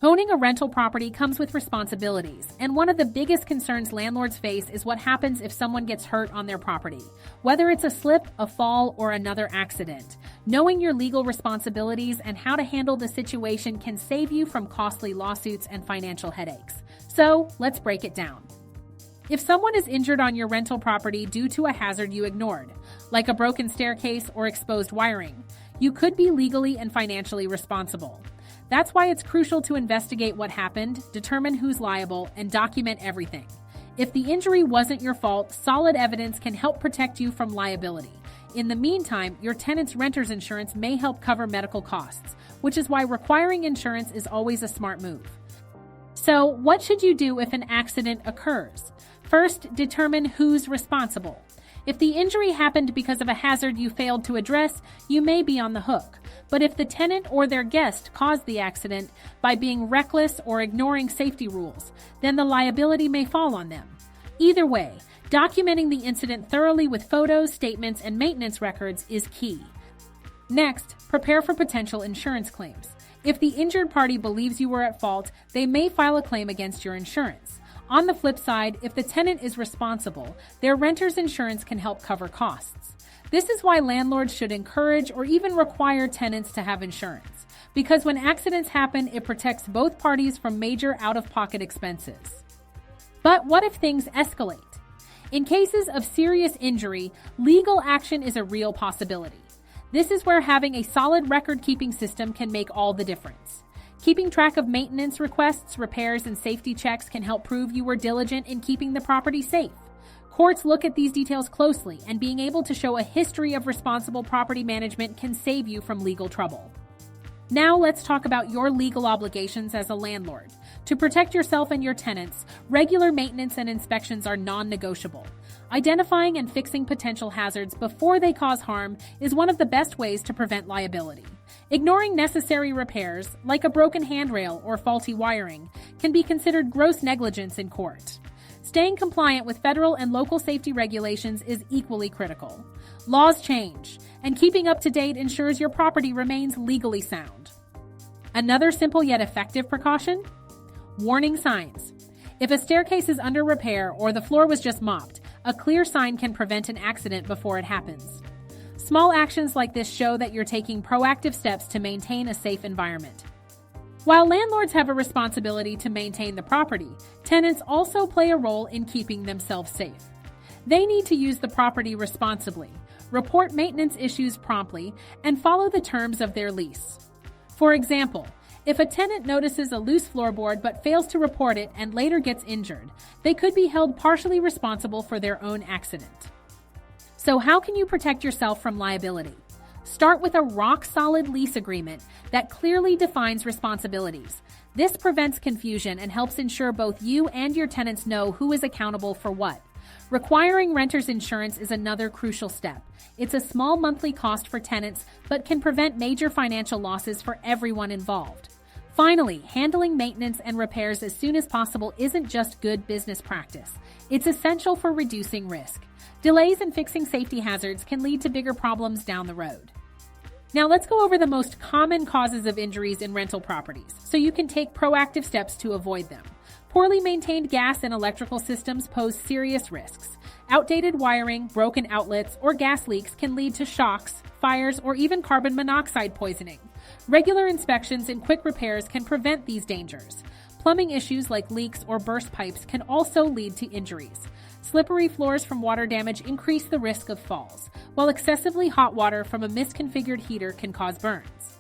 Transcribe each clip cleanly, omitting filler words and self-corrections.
Owning a rental property comes with responsibilities, and one of the biggest concerns landlords face is what happens if someone gets hurt on their property. Whether it's a slip, a fall, or another accident, knowing your legal responsibilities and how to handle the situation can save you from costly lawsuits and financial headaches. So, let's break it down. If someone is injured on your rental property due to a hazard you ignored, like a broken staircase or exposed wiring, you could be legally and financially responsible. That's why it's crucial to investigate what happened, determine who's liable, and document everything. If the injury wasn't your fault, solid evidence can help protect you from liability. In the meantime, your tenant's renter's insurance may help cover medical costs, which is why requiring insurance is always a smart move. So, what should you do if an accident occurs? First, determine who's responsible. If the injury happened because of a hazard you failed to address, you may be on the hook. But if the tenant or their guest caused the accident by being reckless or ignoring safety rules, then the liability may fall on them. Either way, documenting the incident thoroughly with photos, statements, and maintenance records is key. Next, prepare for potential insurance claims. If the injured party believes you were at fault, they may file a claim against your insurance. On the flip side, if the tenant is responsible, their renter's insurance can help cover costs. This is why landlords should encourage or even require tenants to have insurance, because when accidents happen, it protects both parties from major out-of-pocket expenses. But what if things escalate? In cases of serious injury, legal action is a real possibility. This is where having a solid record-keeping system can make all the difference. Keeping track of maintenance requests, repairs, and safety checks can help prove you were diligent in keeping the property safe. Courts look at these details closely, and being able to show a history of responsible property management can save you from legal trouble. Now let's talk about your legal obligations as a landlord. To protect yourself and your tenants, regular maintenance and inspections are non-negotiable. Identifying and fixing potential hazards before they cause harm is one of the best ways to prevent liability. Ignoring necessary repairs, like a broken handrail or faulty wiring, can be considered gross negligence in court. Staying compliant with federal and local safety regulations is equally critical. Laws change, and keeping up to date ensures your property remains legally sound. Another simple yet effective precaution? Warning signs. If a staircase is under repair or the floor was just mopped, a clear sign can prevent an accident before it happens. Small actions like this show that you're taking proactive steps to maintain a safe environment. While landlords have a responsibility to maintain the property, tenants also play a role in keeping themselves safe. They need to use the property responsibly, report maintenance issues promptly, and follow the terms of their lease. For example, if a tenant notices a loose floorboard but fails to report it and later gets injured, they could be held partially responsible for their own accident. So how can you protect yourself from liability? Start with a rock-solid lease agreement that clearly defines responsibilities. This prevents confusion and helps ensure both you and your tenants know who is accountable for what. Requiring renter's insurance is another crucial step. It's a small monthly cost for tenants, but can prevent major financial losses for everyone involved. Finally, handling maintenance and repairs as soon as possible isn't just good business practice. It's essential for reducing risk. Delays in fixing safety hazards can lead to bigger problems down the road. Now let's go over the most common causes of injuries in rental properties, so you can take proactive steps to avoid them. Poorly maintained gas and electrical systems pose serious risks. Outdated wiring, broken outlets, or gas leaks can lead to shocks, fires, or even carbon monoxide poisoning. Regular inspections and quick repairs can prevent these dangers. Plumbing issues like leaks or burst pipes can also lead to injuries. Slippery floors from water damage increase the risk of falls, while excessively hot water from a misconfigured heater can cause burns.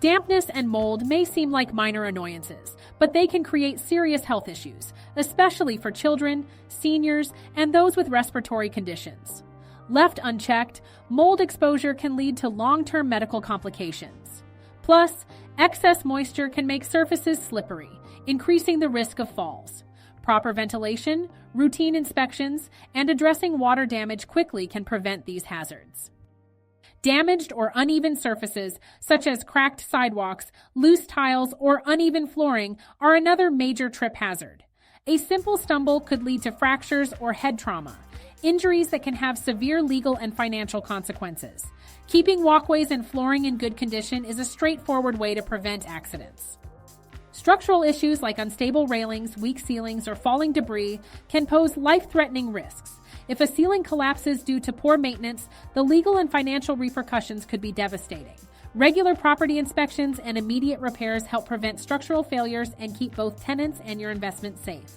Dampness and mold may seem like minor annoyances, but they can create serious health issues, especially for children, seniors, and those with respiratory conditions. Left unchecked, mold exposure can lead to long-term medical complications. Plus, excess moisture can make surfaces slippery, increasing the risk of falls. Proper ventilation, routine inspections, and addressing water damage quickly can prevent these hazards. Damaged or uneven surfaces, such as cracked sidewalks, loose tiles, or uneven flooring, are another major trip hazard. A simple stumble could lead to fractures or head trauma, injuries that can have severe legal and financial consequences. Keeping walkways and flooring in good condition is a straightforward way to prevent accidents. Structural issues like unstable railings, weak ceilings, or falling debris can pose life-threatening risks. If a ceiling collapses due to poor maintenance, the legal and financial repercussions could be devastating. Regular property inspections and immediate repairs help prevent structural failures and keep both tenants and your investment safe.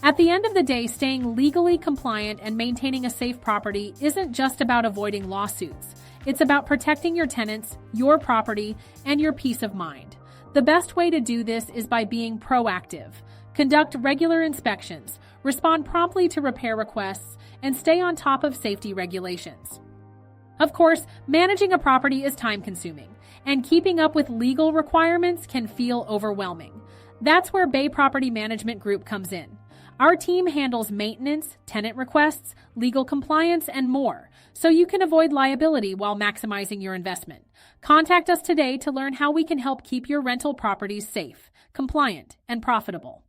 At the end of the day, staying legally compliant and maintaining a safe property isn't just about avoiding lawsuits. It's about protecting your tenants, your property, and your peace of mind. The best way to do this is by being proactive. Conduct regular inspections, respond promptly to repair requests, and stay on top of safety regulations. Of course, managing a property is time-consuming, and keeping up with legal requirements can feel overwhelming. That's where Bay Property Management Group comes in. Our team handles maintenance, tenant requests, legal compliance, and more, so you can avoid liability while maximizing your investment. Contact us today to learn how we can help keep your rental properties safe, compliant, and profitable.